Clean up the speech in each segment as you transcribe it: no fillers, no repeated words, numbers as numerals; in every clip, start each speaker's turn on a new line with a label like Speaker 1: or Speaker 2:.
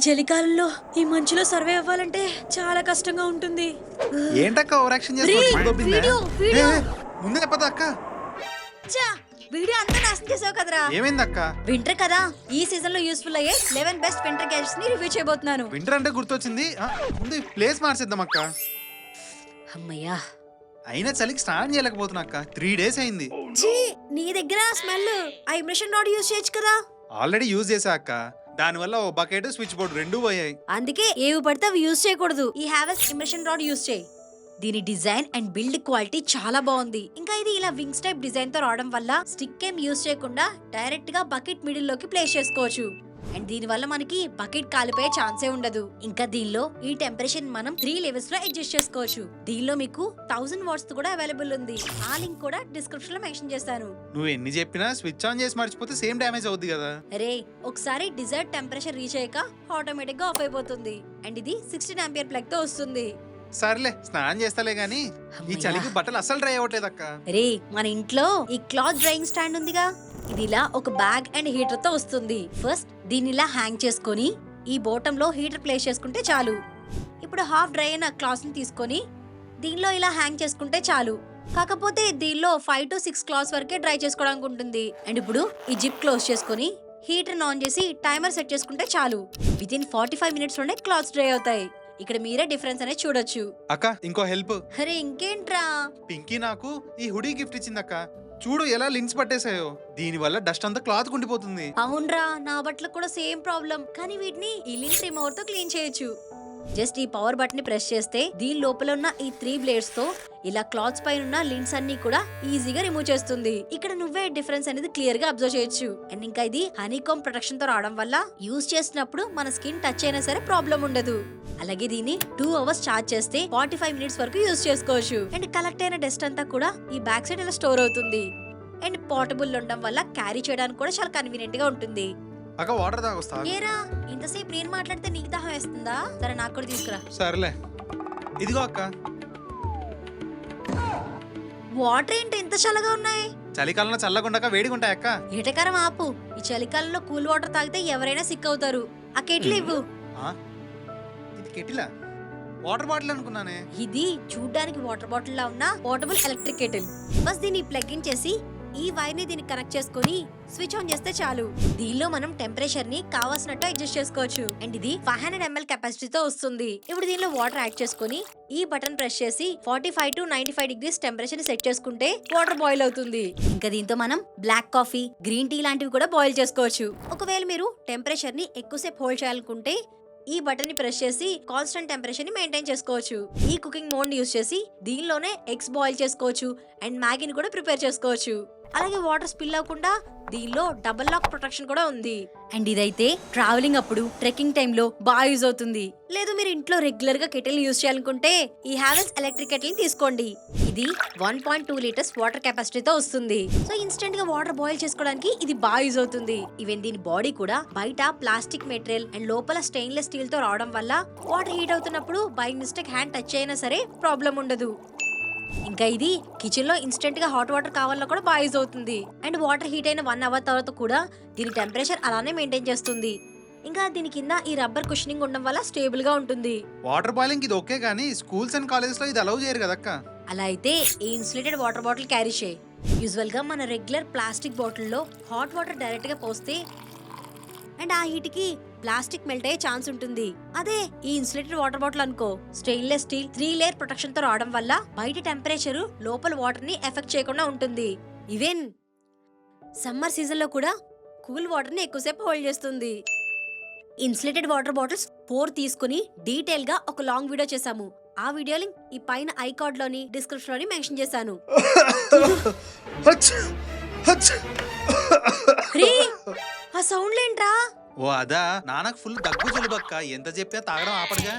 Speaker 1: చలికాలంలో ఈ మంచులో సర్వే అవ్వాలంటే చాలా కష్టంగా ఉంటుంది.
Speaker 2: ఏంటక్క ఓవర్ యాక్షన్
Speaker 1: రే,
Speaker 2: చేస్తున్నావు?
Speaker 1: వీడియో.
Speaker 2: ముందే చెప్పదా అక్క?
Speaker 1: ఛా, వీడియో అంతా నాశనం చేసావు కదరా.
Speaker 2: ఏమైందక్క?
Speaker 1: వింటర్ కదా, ఈ సీజన్ లో యూస్ఫుల్ అయ్యే 11 బెస్ట్ వింటర్ గ్యాడ్జెట్స్ ని రివ్యూ చేయబోతున్నాను.
Speaker 2: వింటర్ అంటే గుర్తొచ్చింది. ముందు ప్లేస్ మార్చేద్దాం అక్క.
Speaker 1: అమ్మయ్యా,
Speaker 2: అయినా చలికి స్నానం చేయలేకపోతున్నా అక్క. 3 days అయింది.
Speaker 1: ఛీ, నీ దగ్గర స్మెల్ ఆ ఇంప్రెషన్ రాడ్ యూస్ చేయొచ్చు కదా.
Speaker 2: ఆల్రెడీ యూజ్ చేసా అక్క. దానివల్ల ఓ బకెట్ స్విచ్ బోర్డు 2 పోయాయి.
Speaker 1: అందుకే ఏవి పడితే అవి యూస్ చేయకూడదు. ఈ హ్యావెల్స్ ఇంప్రెషన్ రాడ్ యూస్ చేయి. దీని డిజైన్ అండ్ బిల్డ్ క్వాలిటీ చాలా బాగుంది. ఇంకా ఇది ఇలా వింగ్స్ టైప్ డిజైన్ తో రావడం వల్ల స్టిక్ ఏం యూస్ చేయకుండా డైరెక్ట్ గా బకెట్ మిడిల్ లోకి ప్లేస్ చేసుకోవచ్చు. అండ్ దీని వల్ల మనకి బకెట్ కాలిపోయే ఛాన్సే ఉండదు. ఇంకా దీనిలో ఈ టెంపరేచర్ మనం 3 లెవెల్స్ లో అడ్జస్ట్ చేసుకోవచ్చు. దీనిలో మీకు 1000 వాట్స్ కూడా అవైలబుల్ ఉంది. ఆ లింక్ కూడా డిస్క్రిప్షన్ లో మెన్షన్ చేస్తాను.
Speaker 2: నువ్వు ఎన్ని చెప్పినా స్విచ్ ఆన్ చేసి మర్చిపోతే సేమ్ డ్యామేజ్ అవుద్ది కదా.
Speaker 1: అరే, ఒకసారి డిజైర్డ్ టెంపరేచర్ రీచ్ అయ్యాక ఆటోమేటిక్ గా ఆఫ్ అయిపోతుంది. అండ్ ఇది 16 ఆంపియర్ ప్లగ్ తో వస్తుంది.
Speaker 2: సర్లే, స్నానం చేస్తాలే గానీ ఈ చలికి బట్టలు అస్సలు డ్రై అవ్వట్లేదు అక్క.
Speaker 1: రే, మన ఇంట్లో ఈ క్లాత్ డ్రైయింగ్ స్టాండ్ ఉందిగా, ఇది ఇలా ఒక బ్యాగ్ అండ్ హీటర్ తో వస్తుంది. ఫస్ట్ దీన్ని ఇలా హ్యాంగ్ చేసుకొని ఈ బోటమ్ లో హీటర్ ప్లేస్ చేసుకుంటే చాలు. ఇప్పుడు హాఫ్ డ్రై అయిన క్లాత్ ని తీసుకొని దీనిలో ఇలా హ్యాంగ్ చేసుకుంటే చాలు. కాకపోతే దీనిలో 5 to 6 క్లాత్స్ వరకే డ్రై చేసుకోవడానికి ఉంటుంది. అండ్ ఇప్పుడు ఈ జిప్ క్లోజ్ చేసుకొని హీటర్ ఆన్ చేసి టైమర్ సెట్ చేసుకుంటే చాలు. వితిన్ 45 minutes లోనే క్లాత్స్ డ్రై అవుతాయి. ఇక్కడ మీరే డిఫరెన్స్ అనేది చూడొచ్చు.
Speaker 2: అక్క, ఇంకో హెల్ప్.
Speaker 1: అరే ఇంకేంట్రా?
Speaker 2: పింకీ నాకు ఈ హుడీ గిఫ్ట్ ఇచ్చింది అక్క. చూడు ఎలా లింక్స్ పట్టేసాయో. దీని వల్ల డస్ట్ అంతా క్లాత్ కుండిపోతుంది.
Speaker 1: అవునరా, నా బట్టలకు కూడా సేమ్ ప్రాబ్లం. కానీ వీటిని ఈ లింక్ రిమూవర్ తో క్లీన్ చేయొచ్చు. జస్ట్ ఈ పవర్ బటన్ ని ప్రెస్ చేస్తే దీని లోపల ఉన్న ఈ 3 బ్లేడ్స్ తో ఇలా క్లాత్స్ పైన ఉన్న లింక్స్ అన్ని కూడా ఈజీగా రిమూవ్ చేస్తుంది. ఇక్కడ నువ్వే డిఫరెన్స్ అనేది క్లియర్ గా అబ్జర్వ్ చేయొచ్చు. అండ్ ఇంకా ఇది హనీకామ్ ప్రొటెక్షన్ తో రావడం వల్ల యూజ్ చేసినప్పుడు మన స్కిన్ టచ్ అయినా సరే ప్రాబ్లం ఉండదు. అలాగే దీన్ని 2 hours చార్జ్ చేస్తే 45 minutes వరకు యూజ్ చేసుకోవచ్చు. అండ్ కలెక్ట్ అయిన డస్ట్ అంతా కూడా ఈ బ్యాక్ సైడ్ ఇలా స్టోర్ అవుతుంది. అండ్ పోర్టబుల్ ఉండడం వల్ల క్యారీ చేయడానికి కూడా చాలా కన్వీనియంట్ గా ఉంటుంది.
Speaker 2: అక్క, వాటర్ తాగొస్తా.
Speaker 1: ఏరా, ఇంతసేపు నేను మాట్లాడితే నీకు దాహం వేస్తుందా? సరే, నాకు కూడా తీసుకురా.
Speaker 2: సర్లే, ఇదిగో అక్క.
Speaker 1: వాటర్ ఏంటి ఇంత చల్లగా ఉన్నాయి?
Speaker 2: చలికాలంలో చల్లగుండక వేడిగుంటాయి అక్క.
Speaker 1: ఏటకారం ఆపు. ఈ చలికాలంలో కూల్ వాటర్ తాగితే ఎవరైనా సిక్ అవుతారు. ఆ కెటిల్ ఇవ్వు.
Speaker 2: ఇది కెటిలా? Water bottle అనుకున్నానే.
Speaker 1: ఇది చూడ్డానికి వాటర్ బాటిల్ లా ఉన్న పోర్టబుల్ ఎలక్ట్రిక్ కెటిల్. బస్ దీన్ని ప్లగ్ ఇన్ చేసి ఈ వైర్ ని దీనికి కనెక్ట్ చేసుకొని స్విచ్ ఆన్ చేస్తే చాలు. దీనిలో మనం టెంపరేచర్ ని కావాల్సినట్టు అడ్జస్ట్ చేసుకోవచ్చు. అండ్ ఇది 500 ml కెపాసిటీతో వస్తుంది. ఇప్పుడు దీనిలో వాటర్ యాడ్ చేసుకొని ఈ బటన్ ప్రెస్ చేసి 45 to 95 degrees టెంపరేచర్ ని సెట్ చేసుకుంటే వాటర్ బాయిల్ అవుతుంది. ఇంకా దీంతో మనం బ్లాక్ కాఫీ, గ్రీన్ టీ లాంటివి కూడా బాయిల్ చేసుకోవచ్చు. ఒకవేళ మీరు టెంపరేచర్ ని ఎక్కువసేపు హోల్డ్ చేయాలనుకుంటే ఈ బటన్ ని ప్రెస్ చేసి కాన్స్టెంట్ టెంపరేచర్ ని మెయింటైన్ చేసుకోవచ్చు. ఈ కుకింగ్ మోడ్ ని యూస్ చేసి దీనిలోనే ఎగ్స్ బాయిల్ చేసుకోవచ్చు అండ్ మ్యాగీని కూడా ప్రిపేర్ చేసుకోవచ్చు. అలాగే వాటర్ స్పిల్ అవ్వకుండా దీనిలో డబుల్ లాక్ ప్రొటెక్షన్ కూడా ఉంది. అండ్ ఇదైతే ట్రావెలింగ్ అప్పుడు, ట్రెక్కింగ్ టైంలో బాగా యూజ్ అవుతుంది. లేదు మీరు ఇంట్లో రెగ్యులర్ గా కెటిల్ యూజ్ చేయాలనుకుంటే ఈ హ్యావెల్స్ ఎలక్ట్రిక్ కెటిల్ ని తీసుకోండి. ఇది 1.2 liters వాటర్ కెపాసిటీతో వస్తుంది. సో ఇన్స్టెంట్ గా వాటర్ బాయిల్ చేసుకోవడానికి ఇది బాగా యూజ్ అవుతుంది. ఈవెన్ దీని బాడీ కూడా బయట ప్లాస్టిక్ మెటీరియల్ అండ్ లోపల స్టెయిన్లెస్ స్టీల్ తో రావడం వల్ల వాటర్ హీట్ అవుతున్నప్పుడు బై మిస్టేక్ హ్యాండ్ టచ్ అయినా సరే ప్రాబ్లం ఉండదు. ఇంకా ఇది కిచెన్ లో ఇన్స్టెంట్ గా హాట్ వాటర్ కావాలన్నా కూడా బాగా యూజ్ అవుతుంది. అండ్ వాటర్ హీట్ అయిన 1 hour తర్వాత కూడా దీని టెంపరేచర్ అలానే మెయింటైన్ చేస్తుంది. ఇంకా దీని కింద ఈ రబ్బర్ కుషనింగ్ ఉండడం వల్ల స్టేబుల్ గా ఉంటుంది.
Speaker 2: వాటర్ బాయిలింగ్ ఇది ఓకే గానీ స్కూల్స్ అండ్ కాలేజెస్ లో ఇది అలౌ చేయరు కదక్క.
Speaker 1: అలా అయితే ఈ ఇన్సులేటెడ్ వాటర్ బాటిల్ క్యారీ చేయి. యూజువల్ గా మన రెగ్యులర్ ప్లాస్టిక్ బాటిల్లో హాట్ వాటర్ డైరెక్ట్ గా పోస్తే అండ్ ఆ హీట్ కి ప్లాస్టిక్ మెల్ట్ అయ్యే ఛాన్స్ ఉంటుంది. అదే ఈ ఇన్సులేటెడ్ వాటర్ బాటిల్ అనుకో, స్టెయిన్లెస్ స్టీల్ 3 layer ప్రొటెక్షన్ తో రావడం వల్ల బయట టెంపరేచర్ లోపల వాటర్ ని ఎఫెక్ట్ చేయకుండా ఉంటుంది. ఈవెన్ సమ్మర్ సీజన్ లో కూడా కూల్ వాటర్ ని ఎక్కువసేపు హోల్డ్ చేస్తుంది. ఇన్సులేటెడ్ వాటర్ బాటిల్స్ 4 తీసుకుని డీటెయిల్ గా ఒక లాంగ్ వీడియో చేసాము. ఆ వీడియో లింక్ ఈ పైన ఐకార్డ్ లోని డిస్క్రిప్షన్ లోని మెన్షన్ చేశాను. ఆ సౌండ్ ఏంట్రా?
Speaker 2: ఓ అదా, నాన్నకు ఫుల్ దగ్గు జలుబక్క. ఎంత చెప్పా తాగడం ఆపడగా.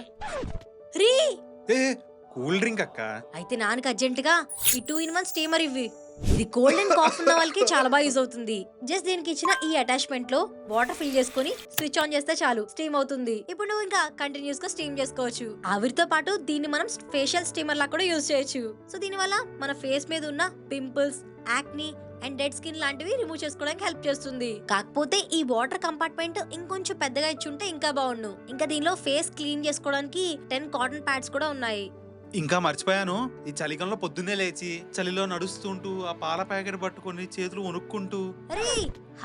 Speaker 1: రీ,
Speaker 2: కూల్ డ్రింక్ అక్క.
Speaker 1: అయితే నాన్నకి అర్జెంట్ గా ఈ 2-in-1 స్టీమర్ ఇవ్వి. ఇది కోల్డ్ అండ్ కాఫ్ ఉన్న వాళ్ళకి చాలా బాగా యూజ్ అవుతుంది. జస్ట్ దీనికి ఇచ్చిన ఈ అటాచ్మెంట్ లో వాటర్ ఫిల్ చేసుకుని స్విచ్ ఆన్ చేస్తే చాలు, స్టీమ్ అవుతుంది. ఇప్పుడు నువ్వు ఇంకా కంటిన్యూస్ గా స్టీమ్ చేసుకోవచ్చు. ఆవిరితో పాటు దీన్ని మనం ఫేషియల్ స్టీమర్ లా కూడా యూజ్ చేయొచ్చు. సో దీని వల్ల మన ఫేస్ మీద ఉన్న పింపుల్స్, యాక్ని అండ్ డెడ్ స్కిన్ లాంటివి రిమూవ్ చేసుకోవడానికి హెల్ప్ చేస్తుంది. కాకపోతే ఈ వాటర్ కంపార్ట్మెంట్ ఇంకొంచెం పెద్దగా ఇచ్చుంటే ఇంకా బాగుండు. ఇంకా దీనిలో ఫేస్ క్లీన్ చేసుకోవడానికి 10 కాటన్ ప్యాడ్స్ కూడా ఉన్నాయి.
Speaker 2: ఇంకా మర్చిపోయాను, ఈ చలికాలంలో పొద్దున్నే లేచి చలిలో నడుస్తుంటూ ఆ పాల ప్యాకెట్ పట్టుకొని చేతులు వణుక్కుంటూ.
Speaker 1: అరే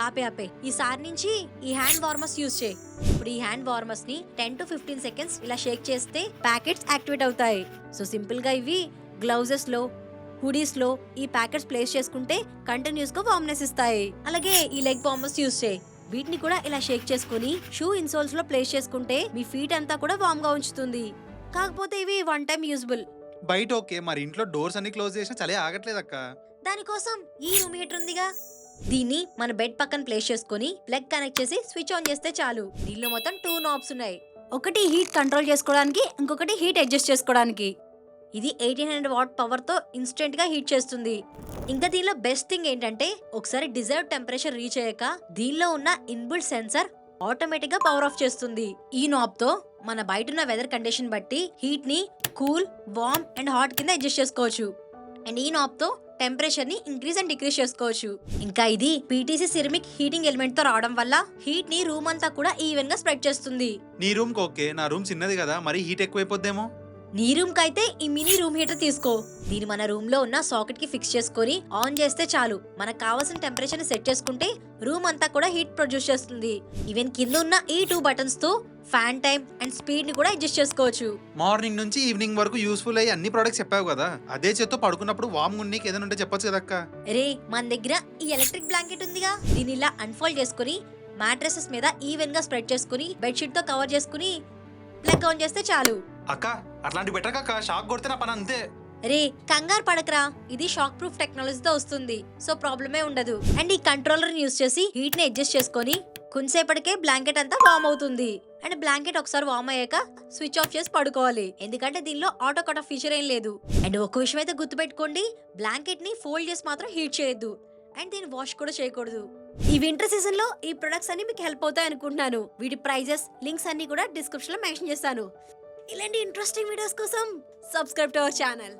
Speaker 1: ఆపే ఈసారి నుంచి ఈ హ్యాండ్ వార్మర్స్ యూజ్ చేయి. ఇప్పుడు ఈ హ్యాండ్ వార్మర్స్ ని 10 to 15 సెకండ్స్ ఇలా షేక్ చేస్తే ప్యాకెట్స్ యాక్టివేట్ అవుతాయి. సో సింపుల్ గా ఇవి గ్లౌజెస్ లో, హుడీస్ లో ఈ ప్యాకెట్స్ ప్లేస్ చేసుకుంటే కంటిన్యూస్ గా వార్మ్నెస్ ఇస్తాయి. అలాగే ఈ లెగ్ వార్మర్స్ యూజ్ చేయి. వీటిని కూడా ఇలా షేక్ చేసుకుని షూ ఇన్సోల్స్ లో ప్లేస్ చేసుకుంటే మీ ఫీట్ అంతా కూడా వార్మ్ గా ఉంచుతుంది. కాకపోతే ఇవి 1 టైం యూజబుల్.
Speaker 2: బయట ఓకే, మరి ఇంట్లో డోర్స్ అన్ని క్లోజ్ చేసినా చలి ఆగట్లేదక్క.
Speaker 1: దానికోసం ఈ రూమ్ హీటర్ ఉందిగా, దీన్ని మన బెడ్ పక్కన ప్లేస్ చేసుకొని ప్లగ్ కనెక్ట్ చేసి స్విచ్ ఆన్ చేస్తే చాలు. దీనిలో మొత్తం 2 నాబ్స్ ఉన్నాయి. ఒకటి హీట్ కంట్రోల్ చేసుకోవడానికి, ఇంకొకటి హీట్ అడ్జస్ట్ చేసుకోవడానికి. ఇది 1800 వాట్ పవర్ తో ఇన్స్టెంట్ గా హీట్ చేస్తుంది. ఇంకా దీనిలో బెస్ట్ థింగ్ ఏంటంటే ఒకసారి డిజైర్డ్ టెంపరేచర్ రీచ్ అయ్యాక దీనిలో ఉన్న ఇన్బిల్ట్ సెన్సర్ ఆటోమేటిక్ గా పవర్ ఆఫ్ చేస్తుంది. ఈ నాబ్ తో మన బయట ఉన్న వెదర్ కండిషన్ బట్టి హీట్ ని కూల్, వార్మ్ అండ్ హాట్ కింద అడ్జస్ట్ చేసుకోవచ్చు. అండ్ ఈ నాబ్ తో టెంపరేచర్ ని ఇంక్రీజ్ అండ్ డిక్రీజ్ చేసుకోవచ్చు. ఇంకా ఇది పీటీసీ సిరమిక్ హీటింగ్ ఎలిమెంట్ తో రావడం వల్ల హీట్ ని రూమ్ అంతా కూడా ఈవెన్ గా స్ప్రెడ్ చేస్తుంది.
Speaker 2: నీ రూమ్ కి ఓకే, నా రూమ్ చిన్నది కదా, మరి హీట్ ఎక్కువైపోద్దేమో.
Speaker 1: నీ రూమ్ కైతే ఈ మినీ రూమ్ హీటర్ తీసుకో. దీని మన రూమ్ లో ఉన్న సాకెట్ కి ఫిక్స్ చేసుకొని ఆన్ చేస్తే చాలు. మనకు కావాల్సిన టెంపరేచర్ ని సెట్ చేసుకుంటే రూమ్ అంతా కూడా హీట్ ప్రొడ్యూస్ చేస్తుంది. ఈవెన్ కింద ఉన్న ఈ 2 బటన్స్ తో ఫ్యాన్ టైం అండ్ స్పీడ్ ని కూడా అడ్జస్ట్ చేసుకోవచ్చు.
Speaker 2: మార్నింగ్ నుంచి ఈవినింగ్ వరకు యూస్ఫుల్ అయ్యి అన్ని ప్రొడక్ట్స్ చెప్పావు కదా, అదే చేత్తో పడుకున్నప్పుడు వామ్ గుండీకి ఏదైనా ఉంటే చెప్పొచ్చు కదక్క.
Speaker 1: రే మన దగ్గర ఈ ఎలక్ట్రిక్ బ్లాంకెట్ ఉందిగా, దీన్ని ఇలా అన్ఫోల్డ్ చేసుకుని మ్యాట్రెసెస్ మీద ఈవెన్ గా స్ప్రెడ్ చేసుకుని బెడ్షీట్ తో కవర్ చేసుకుని ప్లగ్ ఆన్ చేస్తే చాలు.
Speaker 2: అక్క అట్లాంటి బెటర్ అక్క, షాక్ కొడితే నా పని అంతే.
Speaker 1: రే కంగారు పడకరా, ఇది షాక్ ప్రూఫ్ టెక్నాలజీతో వస్తుంది, సో ప్రాబ్లమే ఉండదు. అండ్ ఈ కంట్రోలర్ ని యూస్ చేసి హీట్ ని అడ్జస్ట్ చేసుకొని కొంతసేపటికే బ్లాంకెట్ అంతా వార్మ్ అవుతుంది. అండ్ బ్లాంకెట్ ఒకసారి వార్మ్ అయ్యాక స్విచ్ ఆఫ్ చేసి పడుకోవాలి, ఎందుకంటే దీనిలో ఆటో కట్ ఆఫ్ ఫీచర్ ఏం లేదు. అండ్ ఒక విషయం అయితే గుర్తుపెట్టుకోండి, బ్లాంకెట్ ని ఫోల్డ్ చేసి మాత్రం హీట్ చేయొద్దు అండ్ దీన్ని వాష్ కూడా చేయకూడదు. ఈ వింటర్ సీజన్ లో ఈ ప్రొడక్ట్స్ అన్ని మీకు హెల్ప్ అవుతాయి అనుకుంటున్నాను. వీటి ప్రైజెస్, లింక్స్ అన్ని కూడా డిస్క్రిప్షన్ లో మెన్షన్ చేస్తాను. ఇలాంటి ఇంట్రెస్టింగ్ వీడియోస్ కోసం సబ్స్క్రైబ్ టు అవర్ ఛానల్.